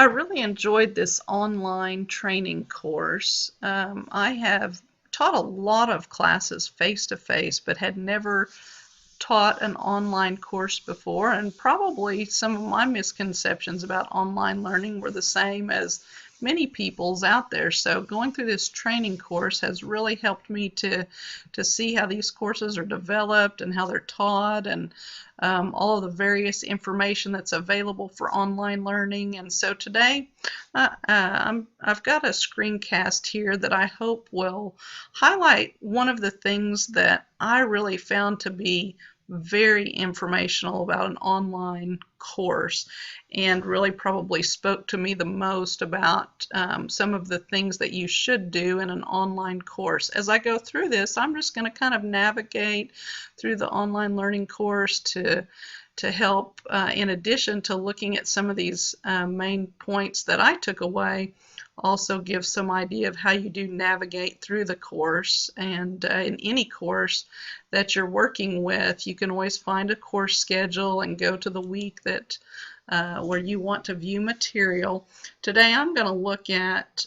I really enjoyed this online training course. I have taught a lot of classes face to face, but had never taught an online course before, and probably some of my misconceptions about online learning were the same as many people's out there. So going through this training course has really helped me to see how these courses are developed and how they're taught, and all of the various information that's available for online learning. And so today I've got a screencast here that I hope will highlight one of the things that I really found to be very informational about an online course, and really probably spoke to me the most about some of the things that you should do in an online course. As I go through this, I'm just going to kind of navigate through the online learning course to help, in addition to looking at some of these main points that I took away, also give some idea of how you do navigate through the course. And in any course that you're working with, you can always find a course schedule and go to the week that where you want to view material. Today I'm going to look at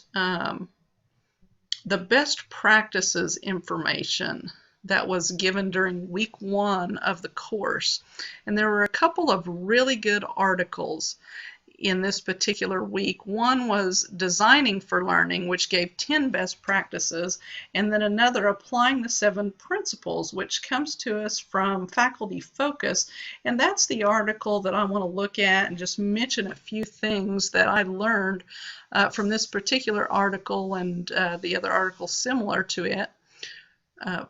the best practices information that was given during week 1 of the course. And there were a couple of really good articles in this particular week. One was Designing for Learning, which gave 10 best practices, and then another, Applying the 7 Principles, which comes to us from Faculty Focus. And that's the article that I want to look at and just mention a few things that I learned from this particular article and the other articles similar to it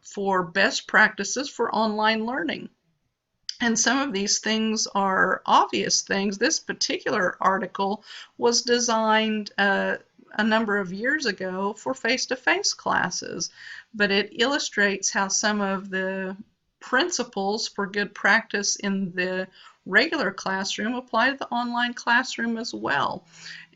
for best practices for online learning. And some of these things are obvious things. This particular article was designed a number of years ago for face-to-face classes, but it illustrates how some of the principles for good practice in the regular classroom apply to the online classroom as well.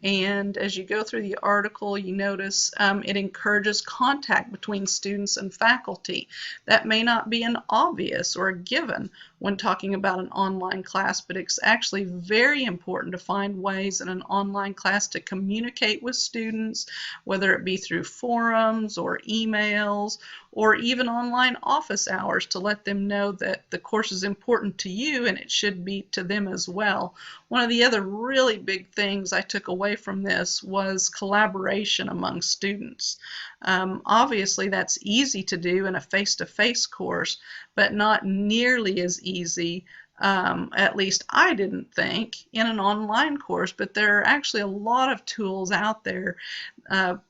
And as you go through the article, you notice it encourages contact between students and faculty. That may not be an obvious or a given when talking about an online class, but it's actually very important to find ways in an online class to communicate with students, whether it be through forums or emails or even online office hours, to let them know that the course is important to you and it should be to them as well. One of the other really big things I took away from this was collaboration among students. Obviously, that's easy to do in a face-to-face course, but not nearly as easy, at least I didn't think, in an online course. But there are actually a lot of tools out there,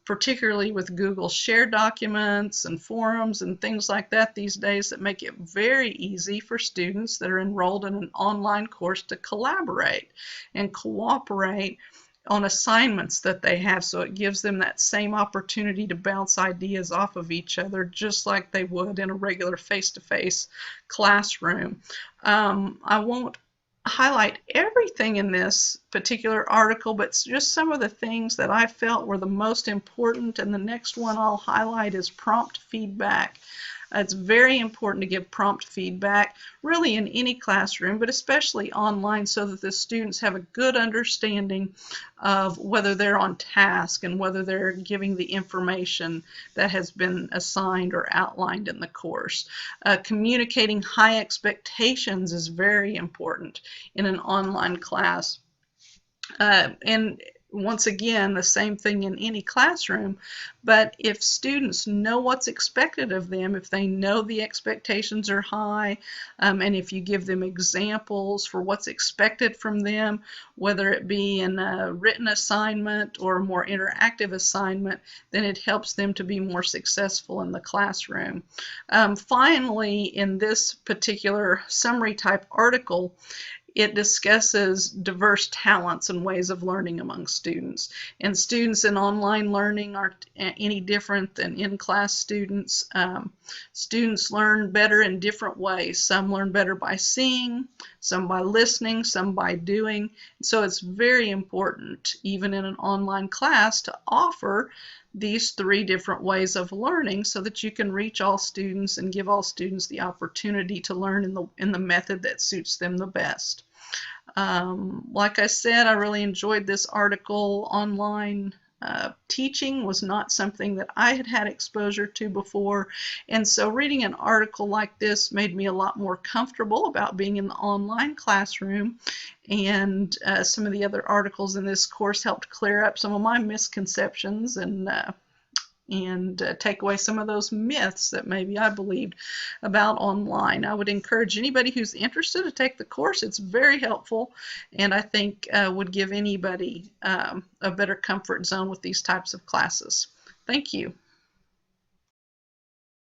particularly with Google Shared Documents and forums and things like that these days, that make it very easy for students that are enrolled in an online course to collaborate and cooperate on assignments that they have, so it gives them that same opportunity to bounce ideas off of each other just like they would in a regular face-to-face classroom. I won't highlight everything in this particular article, but just some of the things that I felt were the most important, and the next one I'll highlight is prompt feedback. It's very important to give prompt feedback, really in any classroom, but especially online, so that the students have a good understanding of whether they're on task and whether they're giving the information that has been assigned or outlined in the course. Communicating high expectations is very important in an online class. And once again, the same thing in any classroom, but if students know what's expected of them, if they know the expectations are high, and if you give them examples for what's expected from them, whether it be in a written assignment or a more interactive assignment, then it helps them to be more successful in the classroom. Finally, in this particular summary type article, it discusses diverse talents and ways of learning among students. And students in online learning aren't any different than in-class students. Students learn better in different ways. Some learn better by seeing, some by listening, some by doing. So it's very important, even in an online class, to offer these 3 different ways of learning so that you can reach all students and give all students the opportunity to learn in the method that suits them the best. Like I said, I really enjoyed this article. Online teaching was not something that I had had exposure to before, and so reading an article like this made me a lot more comfortable about being in the online classroom. And some of the other articles in this course helped clear up some of my misconceptions and take away some of those myths that maybe I believed about online. I would encourage anybody who's interested to take the course. It's very helpful, and I think would give anybody a better comfort zone with these types of classes. Thank you.